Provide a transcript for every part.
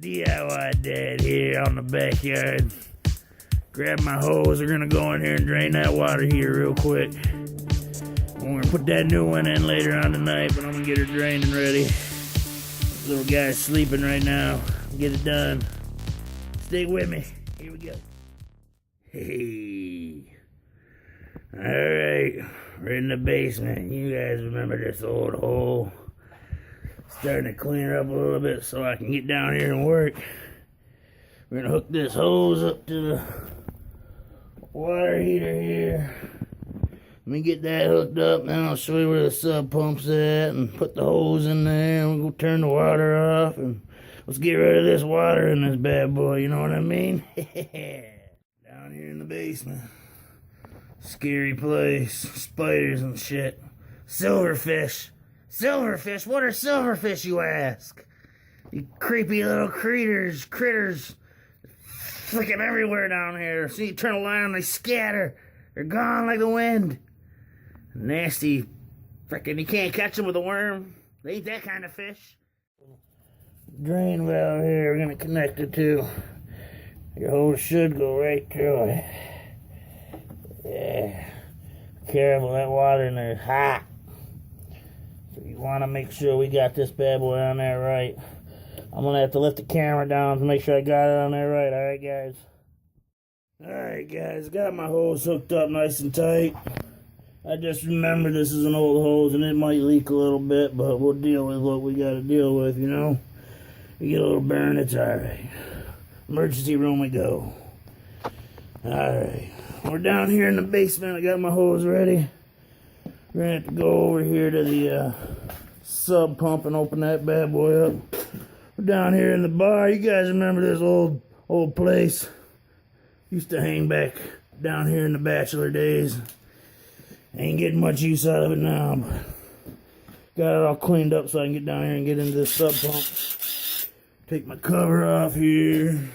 D.I.Y Dad here on the backyard. Grab my hose. We're gonna go in here and drain that water here real quick. We're gonna put that new one in later on tonight, but I'm gonna get her drained and ready. This little guy's sleeping right now. Get it done. Stay with me. Here we go. Hey. Alright. We're in the basement. You guys remember this old hole? Starting to clean her up a little bit so I can get down here and work. We're gonna hook this hose up to the water heater here. Let me get that hooked up, then I'll show you where the sub pump's at and put the hose in there and we'll go turn the water off and let's get rid of this water in this bad boy, you know what I mean? Down here in the basement. Scary place. Spiders and shit. Silverfish. Silverfish? What are silverfish, you ask? You creepy little critters. Freaking everywhere down here. See, you turn a line and they scatter. They're gone like the wind. Nasty. Freaking, you can't catch them with a worm. They ain't that kind of fish. Drain valve here, we're gonna connect it to. Your hose should go right through it. Yeah. Careful, that water in there is hot. So you want to make sure we got this bad boy on there right. I'm going to have to lift the camera down to make sure I got it on there right. Alright, guys. Alright, guys. Got my hose hooked up nice and tight. I just remembered this is an old hose and it might leak a little bit, but we'll deal with what we got to deal with, you know. We get a little burn, it's alright. Emergency room we go. Alright. We're down here in the basement. I got my hose ready. We're gonna have to go over here to the sub pump and open that bad boy up. We're down here in the bar. You guys remember this old place? Used to hang back down here in the bachelor days. Ain't getting much use out of it now, but got it all cleaned up so I can get down here and get into this sub pump. Take my cover off here.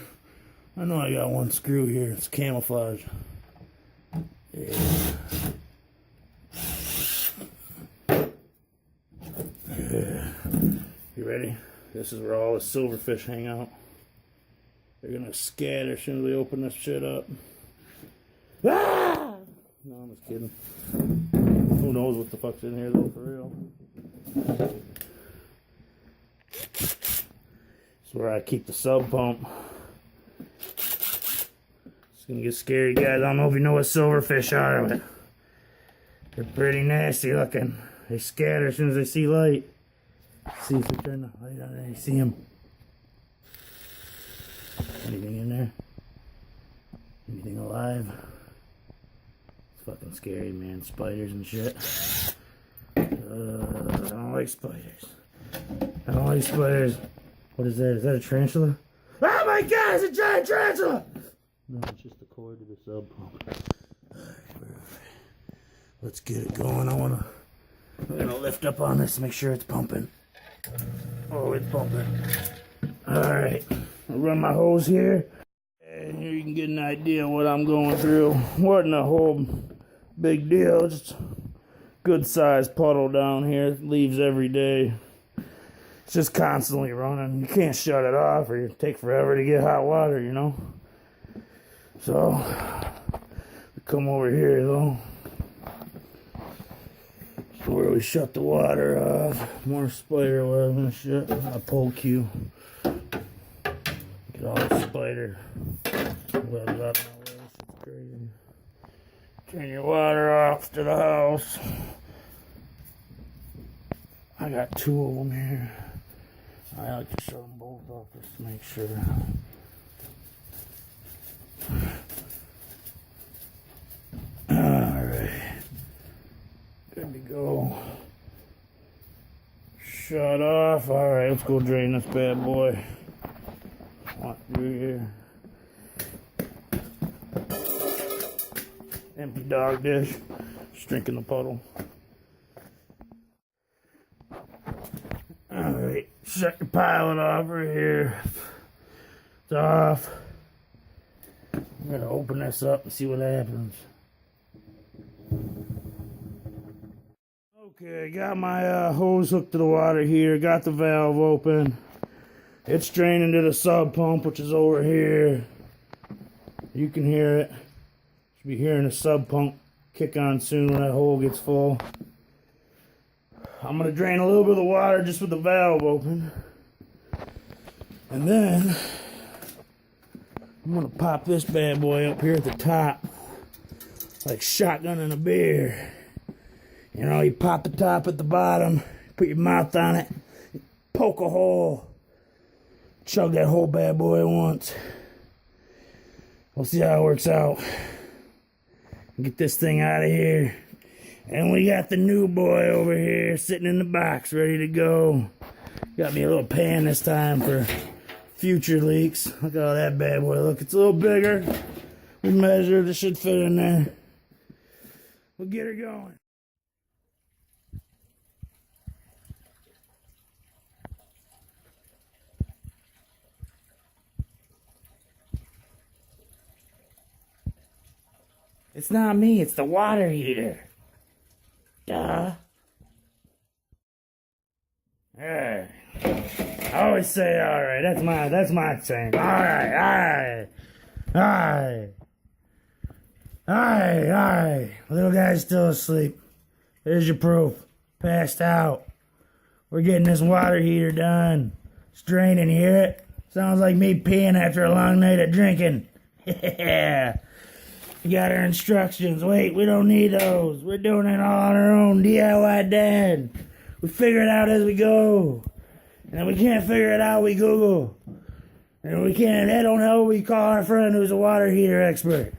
I know I got one screw here. It's camouflage. Yeah. You ready? This is where all the silverfish hang out. They're gonna scatter as soon as we open this shit up. Ah! No, I'm just kidding. Who knows what the fuck's in here though, for real. This is where I keep the sub pump. It's gonna get scary, guys. I don't know if you know what silverfish are, but they're pretty nasty looking. They scatter as soon as they see light. See if we turn the light on there, you see them. Anything in there? Anything alive? It's fucking scary, man. Spiders and shit. I don't like spiders. I don't like spiders. What is that? Is that a tarantula? Oh my god, it's a giant tarantula! No, it's just the cord to the sub pump. Let's get it going. I'm gonna lift up on this to make sure it's pumping. Oh, it's pumping. Alright. I'll run my hose here. And here you can get an idea of what I'm going through. Wasn't a whole big deal. Just a good sized puddle down here. It leaves every day. It's just constantly running. You can't shut it off or it take forever to get hot water, you know. So, we come over here though. Where we shut the water off. More spider web and shit. A pole cue. Get all the spider webs out of my way. It's crazy. Turn your water off to the house. I got two of them here. I like to shut them both off just to make sure. Alright. Good to go. Shut off. Alright, let's go drain this bad boy. Walk through here. Empty dog dish. Just drinking the puddle. Alright, shut your pilot off right here. It's off. I'm gonna open this up and see what happens. Okay, got my hose hooked to the water here. Got the valve open. It's draining to the sub pump, which is over here. You can hear it. Should be hearing the sub pump kick on soon when that hole gets full. I'm gonna drain a little bit of the water just with the valve open. And then I'm gonna pop this bad boy up here at the top. Like shotgunning a beer. You know, you pop the top at the bottom, put your mouth on it, poke a hole, chug that whole bad boy at once. We'll see how it works out. Get this thing out of here. And we got the new boy over here sitting in the box, ready to go. Got me a little pan this time for future leaks. Look at all that bad boy. Look, it's a little bigger. We measured, it should fit in there. We'll get her going. It's not me, it's the water heater. Duh. Alright. I always say alright, that's my saying. Alright. Little guy's still asleep. There's your proof. Passed out. We're getting this water heater done. It's draining, you hear it? Sounds like me peeing after a long night of drinking. Yeah. We got our instructions. Wait, we don't need those. We're doing it all on our own. D.I.Y Dad. We figure it out as we go. And if we can't figure it out, we Google. And if we can't, that don't help, we call our friend who's a water heater expert.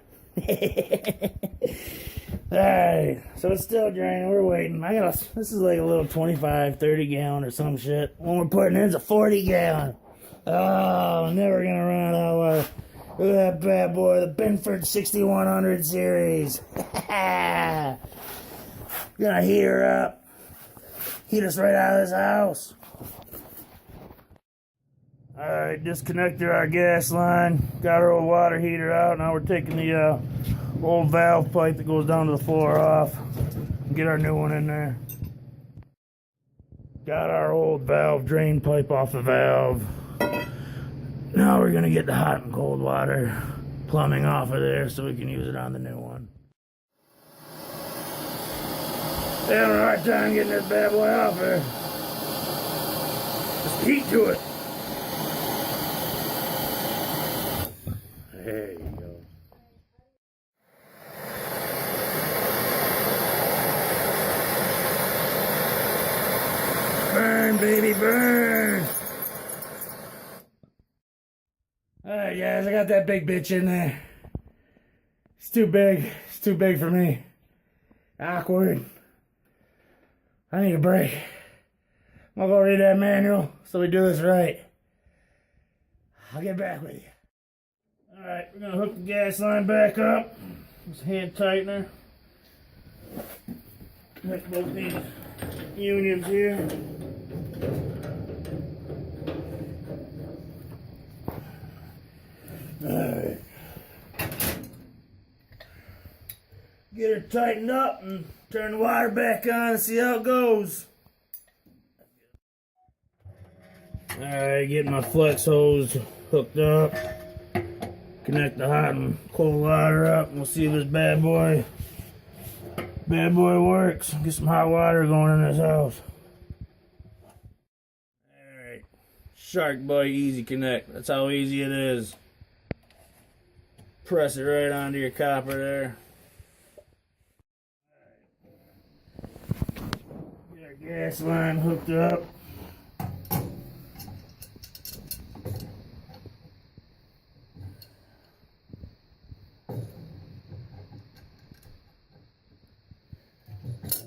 Alright, so it's still draining. We're waiting. This is like a little 25, 30 gallon or some shit. One we're putting in is a 40 gallon. Oh, never gonna run out of water. Look at that bad boy, the Benford 6100 series. Gonna heat her up. Heat us right out of this house. Alright, disconnected our gas line. Got our old water heater out. Now we're taking the old valve pipe that goes down to the floor off. Get our new one in there. Got our old valve drain pipe off the valve. Now we're gonna get the hot and cold water plumbing off of there so we can use it on the new one. Having a hard time getting this bad boy off here. Just heat to it. There you go. Burn, baby, burn. Alright guys, I got that big bitch in there. It's too big. It's too big for me. Awkward. I need a break. I'm gonna go read that manual so we do this right. I'll get back with you. Alright, we're gonna hook the gas line back up. This hand tightener. Connect both these unions here. Alright. Get her tightened up and turn the water back on and see how it goes. Alright, get my flex hose hooked up. Connect the hot and cold water up and we'll see if this bad boy works. Get some hot water going in this house. Alright. Shark Bite Easy Connect. That's how easy it is. Press it right onto your copper there. Get our gas line hooked up.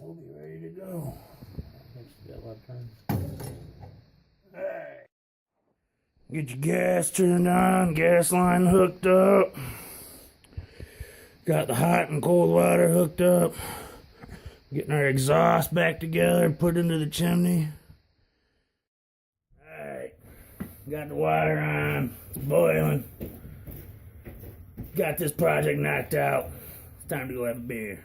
We'll be ready to go. Alright. Get your gas turned on, gas line hooked up. Got the hot and cold water hooked up. Getting our exhaust back together, put into the chimney. Alright. Got the water on. It's boiling. Got this project knocked out. It's time to go have a beer.